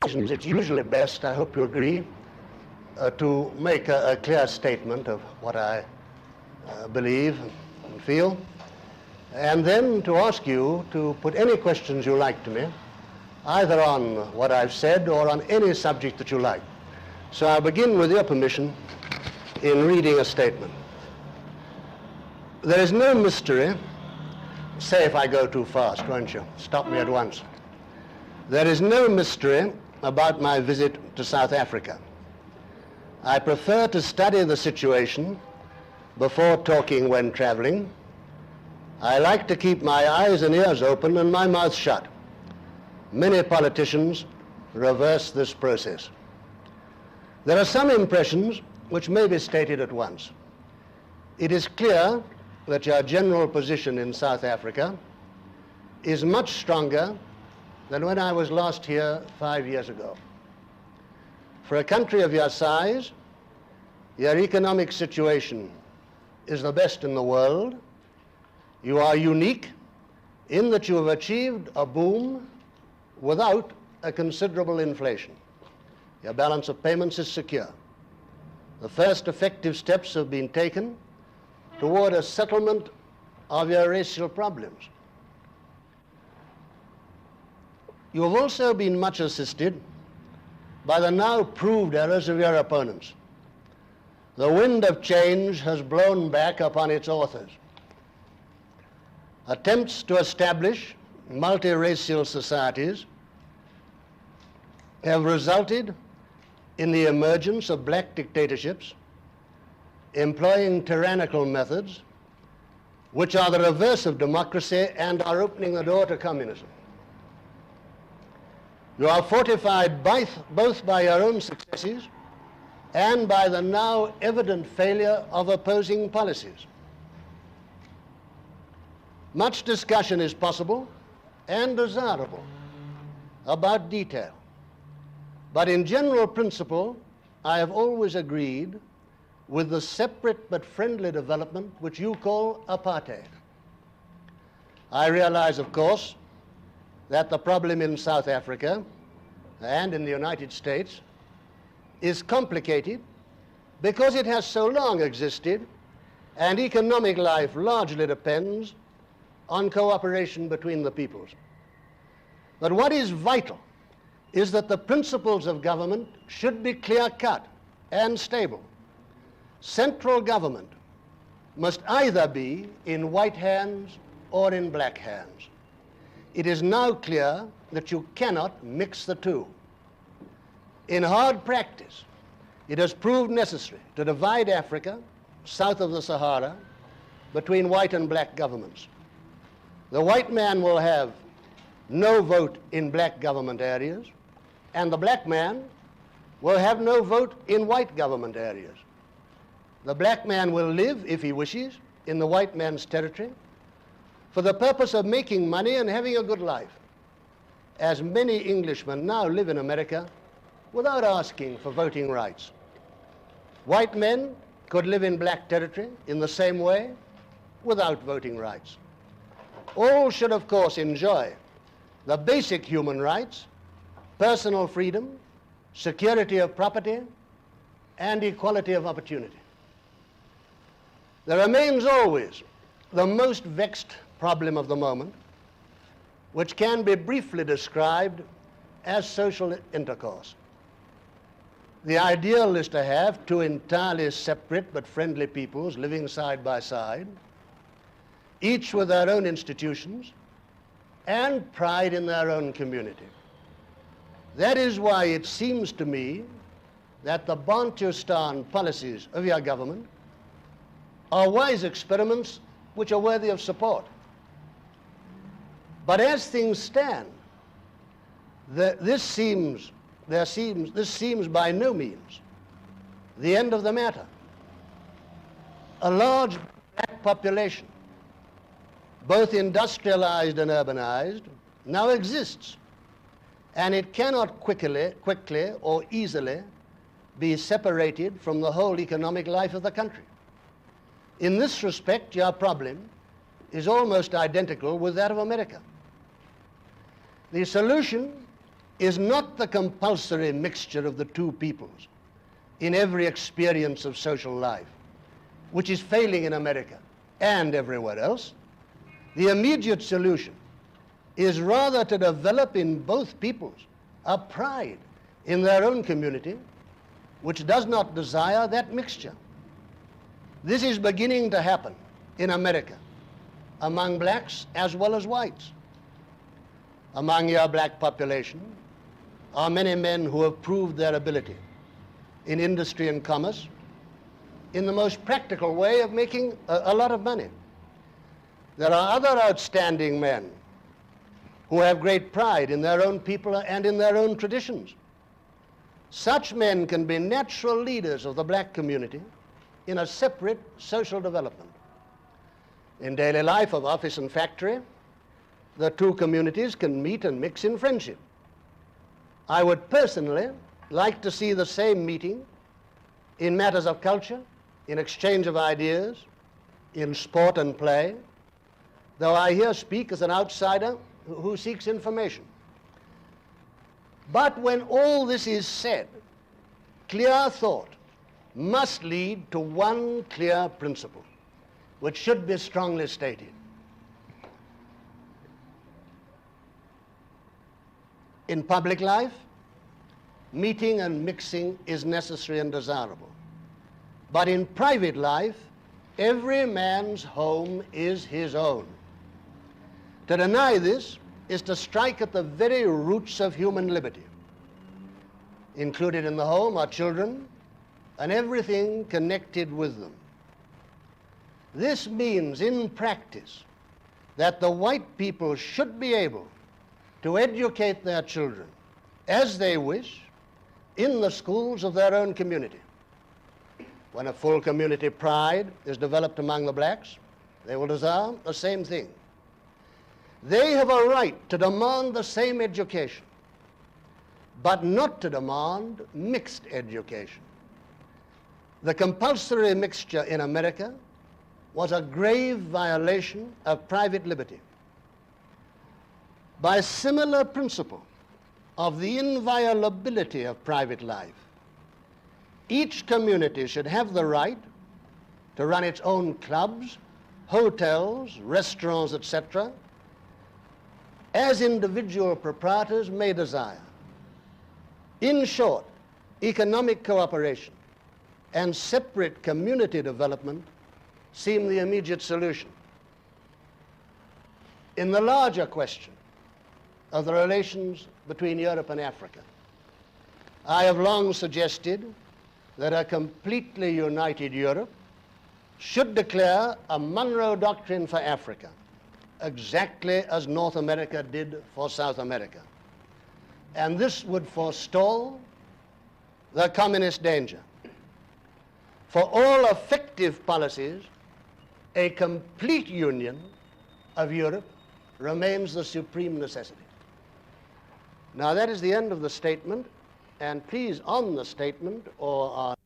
occasions it's usually best, I hope you agree, to make a clear statement of what I believe and feel, and then to ask you to put any questions you like to me, either on what I've said or on any subject that you like. So I'll begin with your permission in reading a statement. There is no mystery. Say if I go too fast, won't you? Stop me at once. There is no mystery about my visit to South Africa. I prefer to study the situation before talking when traveling. I like to keep my eyes and ears open and my mouth shut. Many politicians reverse this process. There are some impressions which may be stated at once. It is clear that your general position in South Africa is much stronger than when I was last here 5 years ago. For a country of your size, your economic situation is the best in the world. You are unique in that you have achieved a boom without a considerable inflation. Your balance of payments is secure. The first effective steps have been taken toward a settlement of your racial problems. You have also been much assisted by the now proved errors of your opponents. The wind of change has blown back upon its authors. Attempts to establish multiracial societies have resulted in the emergence of black dictatorships employing tyrannical methods which are the reverse of democracy and are opening the door to communism. You are fortified both by your own successes and by the now evident failure of opposing policies. Much discussion is possible and desirable about detail, but in general principle, I have always agreed with the separate but friendly development which you call apartheid. I realize, of course, that the problem in South Africa and in the United States is complicated because it has so long existed and economic life largely depends on cooperation between the peoples. But what is vital is that the principles of government should be clear-cut and stable. Central government must either be in white hands or in black hands. It is now clear that you cannot mix the two. In hard practice, it has proved necessary to divide Africa, south of the Sahara, between white and black governments. The white man will have no vote in black government areas, and the black man will have no vote in white government areas. The black man will live, if he wishes, in the white man's territory for the purpose of making money and having a good life, as many Englishmen now live in America without asking for voting rights. White men could live in black territory in the same way without voting rights. All should, of course, enjoy the basic human rights, personal freedom, security of property, and equality of opportunity. There remains always the most vexed problem of the moment, which can be briefly described as social intercourse. The ideal is to have two entirely separate but friendly peoples living side by side, each with their own institutions and pride in their own community. That is why it seems to me that the Bantustan policies of your government are wise experiments which are worthy of support. But as things stand, this seems by no means the end of the matter. A large black population, both industrialized and urbanized, now exists, and it cannot quickly or easily be separated from the whole economic life of the country. In this respect, your problem is almost identical with that of America. The solution is not the compulsory mixture of the two peoples in every experience of social life, which is failing in America and everywhere else. The immediate solution is rather to develop in both peoples a pride in their own community which does not desire that mixture. This is beginning to happen in America among blacks as well as whites. Among your black population are many men who have proved their ability in industry and commerce in the most practical way of making a lot of money. There are other outstanding men who have great pride in their own people and in their own traditions. Such men can be natural leaders of the black community in a separate social development. In daily life of office and factory, the two communities can meet and mix in friendship. I would personally like to see the same meeting in matters of culture, in exchange of ideas, in sport and play, though I here speak as an outsider who seeks information. But when all this is said, clear thought must lead to one clear principle, which should be strongly stated. In public life, meeting and mixing is necessary and desirable. But in private life, every man's home is his own. To deny this is to strike at the very roots of human liberty. Included in the home are children and everything connected with them. This means, in practice, that the white people should be able to educate their children as they wish in the schools of their own community. When a full community pride is developed among the blacks, they will desire the same thing. They have a right to demand the same education, but not to demand mixed education. The compulsory mixture in America was a grave violation of private liberty. By similar principle of the inviolability of private life, each community should have the right to run its own clubs, hotels, restaurants, etc., as individual proprietors may desire. In short, economic cooperation and separate community development seem the immediate solution. In the larger question of the relations between Europe and Africa, I have long suggested that a completely united Europe should declare a Monroe Doctrine for Africa, exactly as North America did for South America. And this would forestall the communist danger. For all effective policies, a complete union of Europe remains the supreme necessity. Now that is the end of the statement, and please, on the statement or